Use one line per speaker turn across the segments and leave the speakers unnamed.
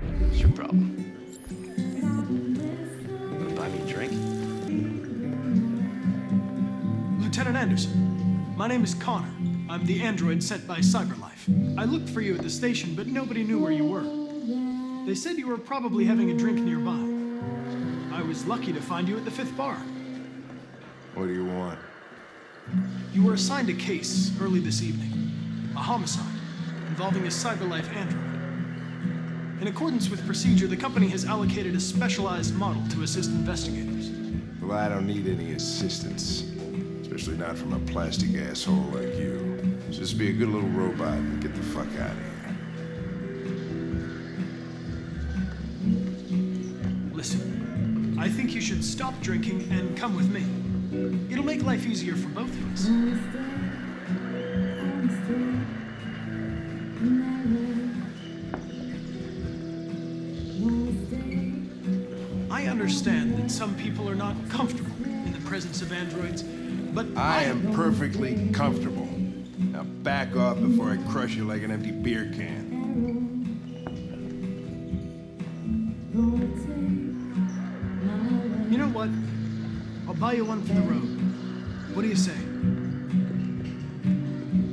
What's your problem? Wanna buy me a drink?
Lieutenant Anderson, my name is Connor. I'm the android sent by CyberLife. I looked for you at the station, but nobody knew where you were. They said you were probably having a drink nearby. I was lucky to find you at the 5th bar.
What do you want?
You were assigned a case early this evening. A homicide involving a CyberLife android. In accordance with procedure, the company has allocated a specialized model to assist investigators.
Well, I don't need any assistance. Especially not from a plastic asshole like you. Just be a good little robot and get the fuck out of here.
Listen, I think you should stop drinking and come with me. It'll make life easier for both of us. I understand that some people are not comfortable in the presence of androids, but
I am perfectly comfortable. Now back off before I crush you like an empty beer can.
You know what? I'll buy you one for the road. What do you say?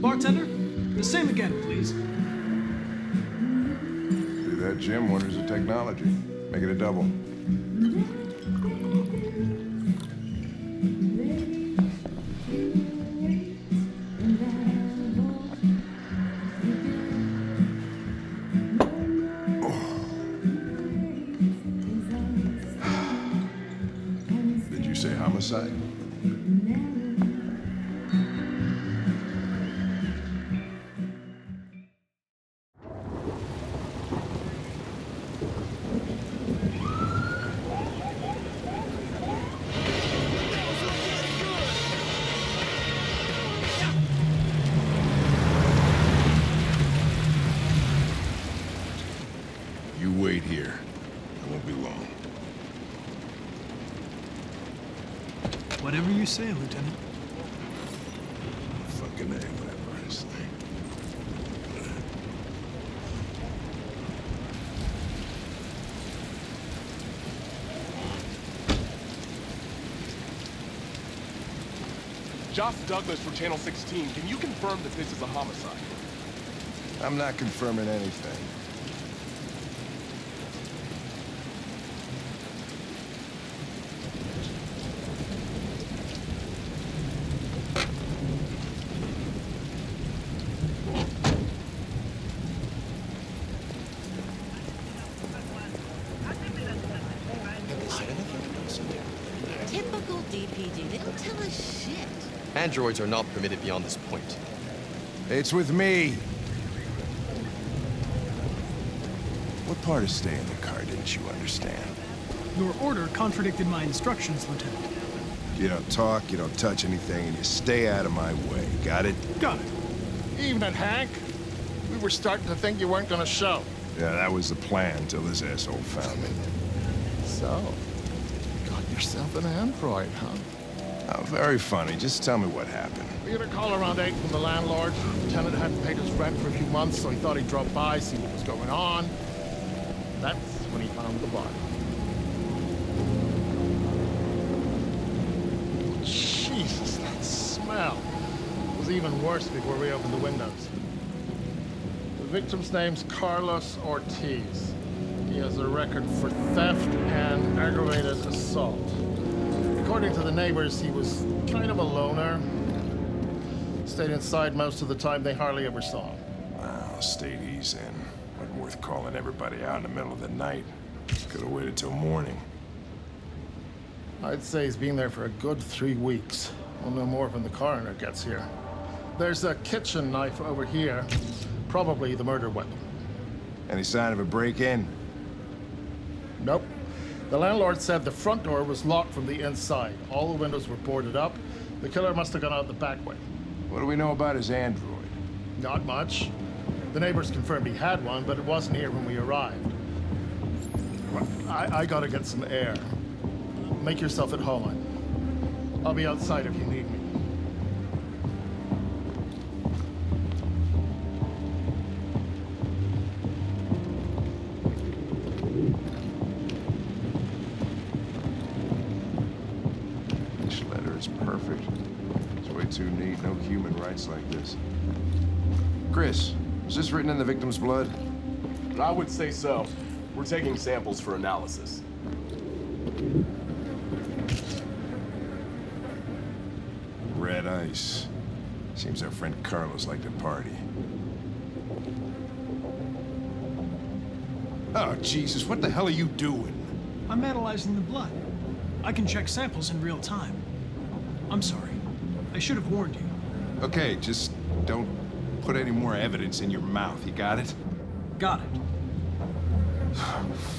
Bartender, the same again, please.
Do that, Jim. Wonders of technology. Make it a double. Did you say homicide? You wait here. I won't be long.
Whatever you say, Lieutenant.
Fucking A, whatever I say.
Josh Douglas from Channel 16. Can you confirm that this is a homicide?
I'm not confirming anything.
Typical DPD. They don't tell us shit.
Androids are not permitted beyond this point.
It's with me. What part of staying in the car didn't you understand?
Your order contradicted my instructions, Lieutenant.
You don't talk, you don't touch anything, and you stay out of my way. Got it?
Got it.
Evening, Hank. We were starting to think you weren't gonna show.
Yeah, that was the plan until this asshole found me.
So, got yourself an android, huh?
Oh, very funny. Just tell me what happened.
We had a call around 8 from the landlord. The tenant hadn't paid his rent for a few months, so he thought he'd drop by, see what was going on. That's when he found the body. Jesus, that smell. It was even worse before we opened the windows. The victim's name's Carlos Ortiz. He has a record for theft and aggravated assault. According to the neighbors, he was kind of a loner. Stayed inside most of the time. They hardly ever saw him.
Well, stayed easy in. Wasn't worth calling everybody out in the middle of the night. Could have waited till morning.
I'd say he's been there for a good 3 weeks. We'll know more when the coroner gets here. There's a kitchen knife over here. Probably the murder weapon.
Any sign of a break-in?
Nope. The landlord said the front door was locked from the inside. All the windows were boarded up. The killer must have gone out the back way.
What do we know about his android?
Not much. The neighbors confirmed he had one, but it wasn't here when we arrived. Well, I gotta get some air. Make yourself at home. I'll be outside if you need me.
perfect. It's way too neat. No human rights like this. Chris, is this written in the victim's blood?
I would say so. We're taking samples for analysis.
Red ice. Seems our friend Carlos liked to party. Oh, Jesus, what the hell are you doing?
I'm analyzing the blood. I can check samples in real time. I'm sorry. I should have warned you.
Okay, just don't put any more evidence in your mouth, you got it?
Got it.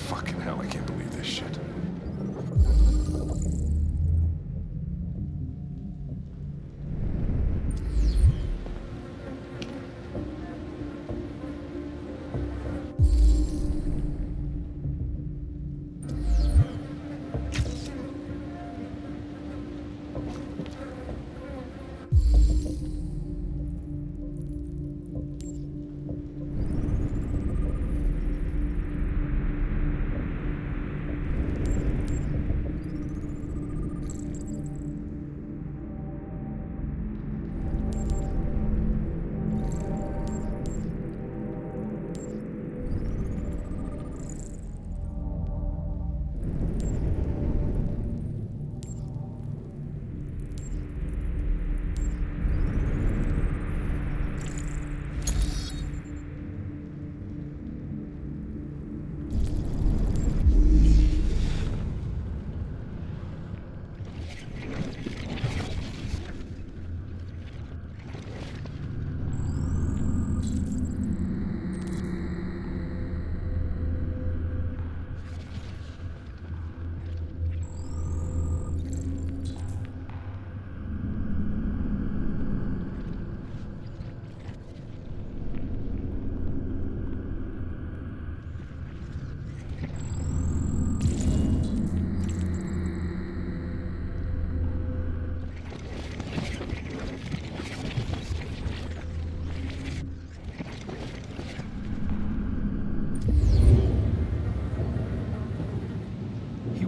Fucking hell, I can't believe this shit.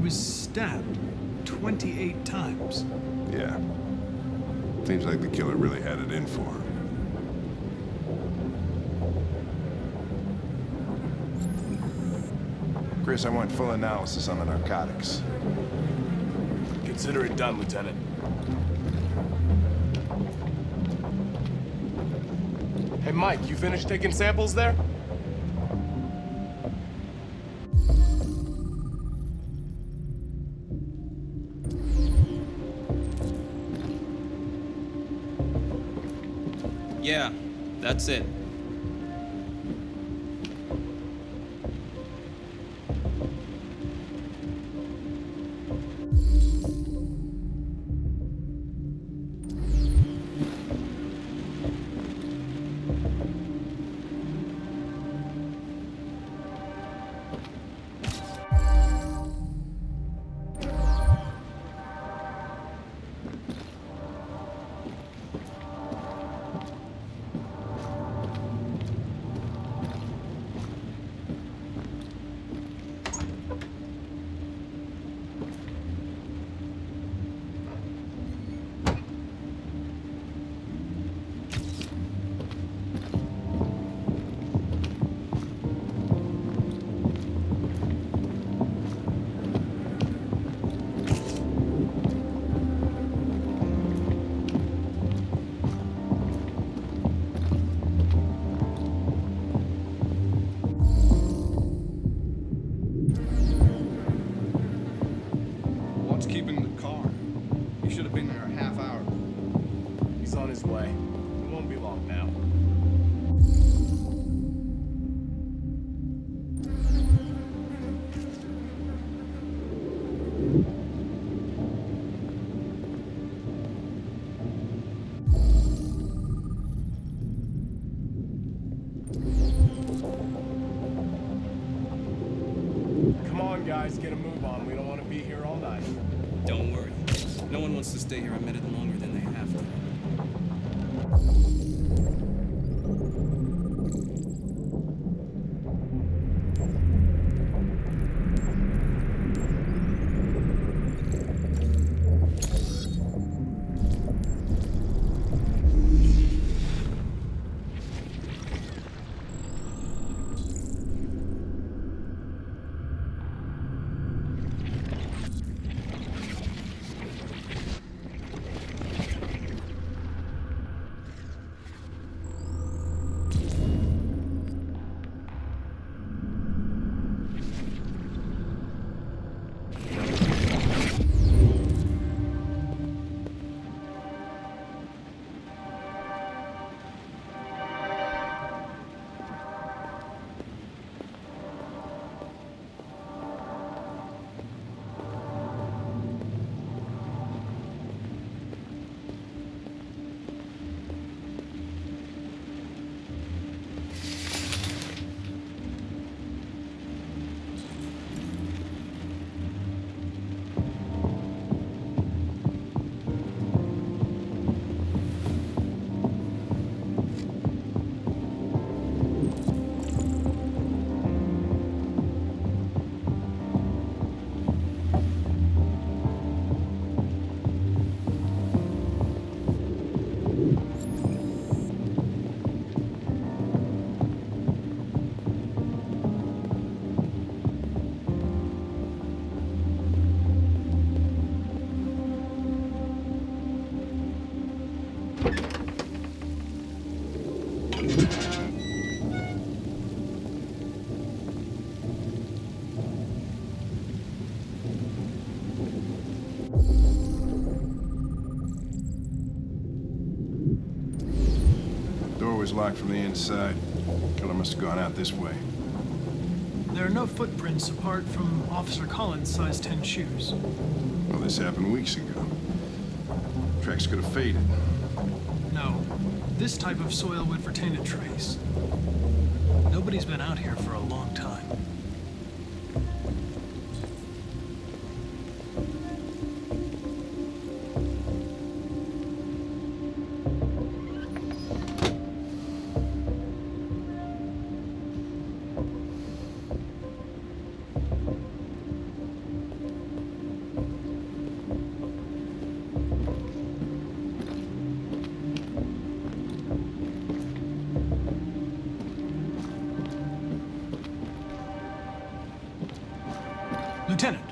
Stabbed 28 times.
Yeah. Seems like the killer really had it in for him. Chris, I want full analysis on the narcotics.
Consider it done, Lieutenant. Hey, Mike, you finished taking samples there?
Yeah, that's it.
Keeping the car. He should have been there a half hour.
He's on his way. It won't be long now. Come on, guys, get a move on. We don't want to be here all night.
Don't worry. No one wants to stay here a minute longer than they have to.
door's locked from the inside. Killer must have gone out this way.
There are no footprints apart from Officer Collins' size 10 shoes.
Well, this happened weeks ago. Tracks could have faded.
No, this type of soil would retain a trace. Nobody's been out here for a long time. Lieutenant,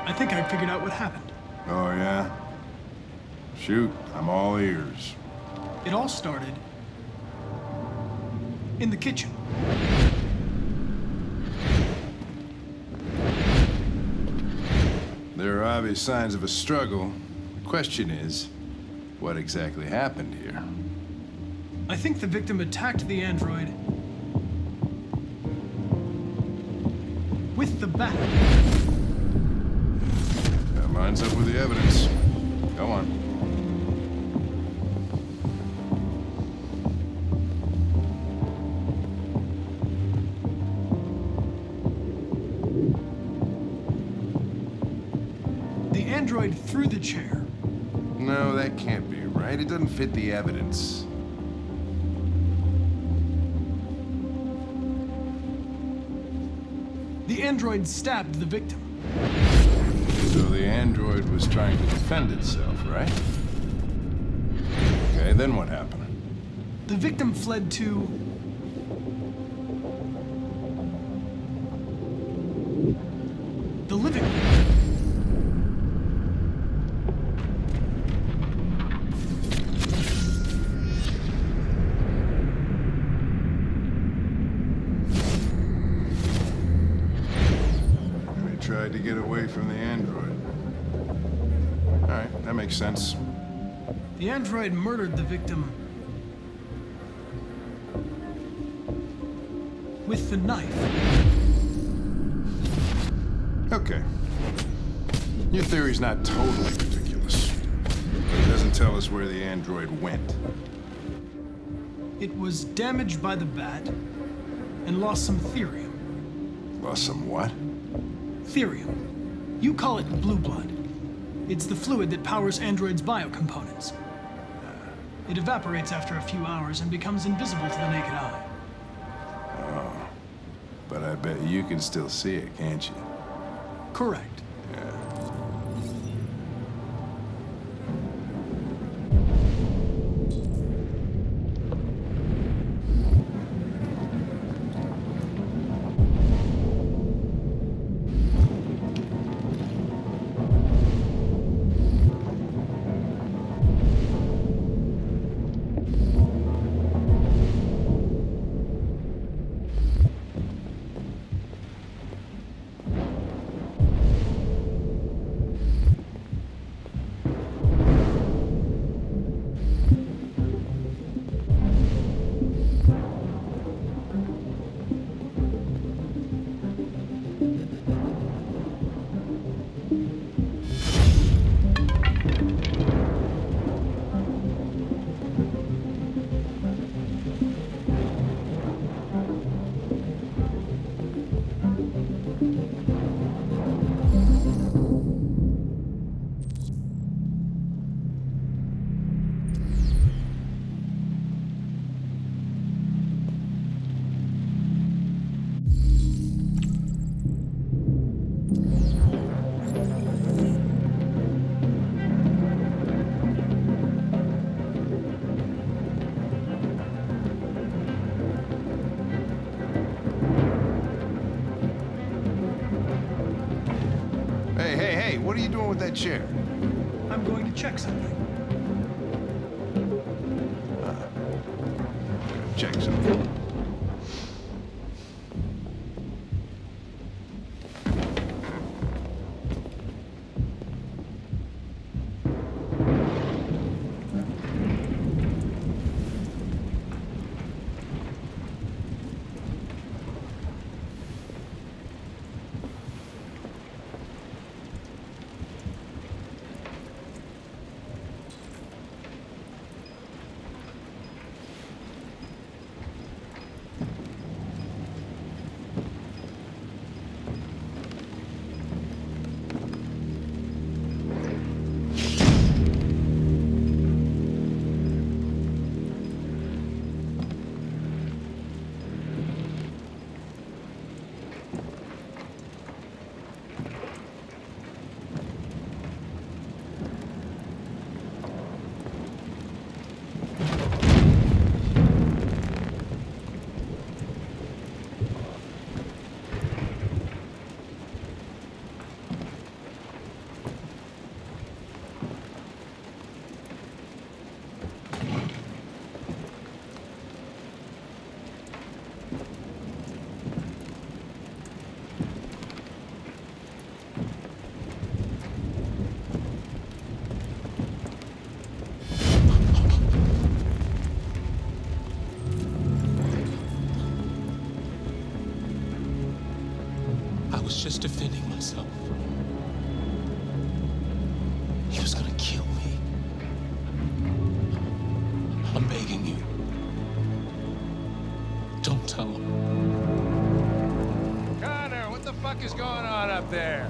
I think I figured out what happened.
Oh, yeah? Shoot, I'm all ears.
It all started in the kitchen.
There are obvious signs of a struggle. The question is, what exactly happened here?
I think the victim attacked the android with the bat.
That lines up with the evidence. Go on.
The android threw the chair.
No, that can't be right. It doesn't fit the evidence.
The android stabbed the victim.
So the android was trying to defend itself, right? Okay, then what happened?
The victim fled to the living room.
They tried to get away from the android. All right, that makes sense.
The android murdered the victim with the knife.
Okay. Your theory's not totally ridiculous. But it doesn't tell us where the android went.
It was damaged by the bat and lost some therium.
Lost some what?
Therium. You call it blue blood. It's the fluid that powers androids' biocomponents. It evaporates after a few hours and becomes invisible to the naked eye.
But I bet you can still see it, can't you?
Correct.
Yeah. Hey, what are you doing with that chair?
I'm going to check something.
Check something.
was just defending myself. He was gonna kill me. I'm begging you. Don't tell him.
Connor, what the fuck is going on up there?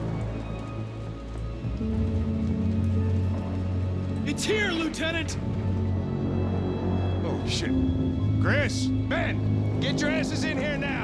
It's here, Lieutenant!
Oh, shit. Chris, Ben, get your asses in here now!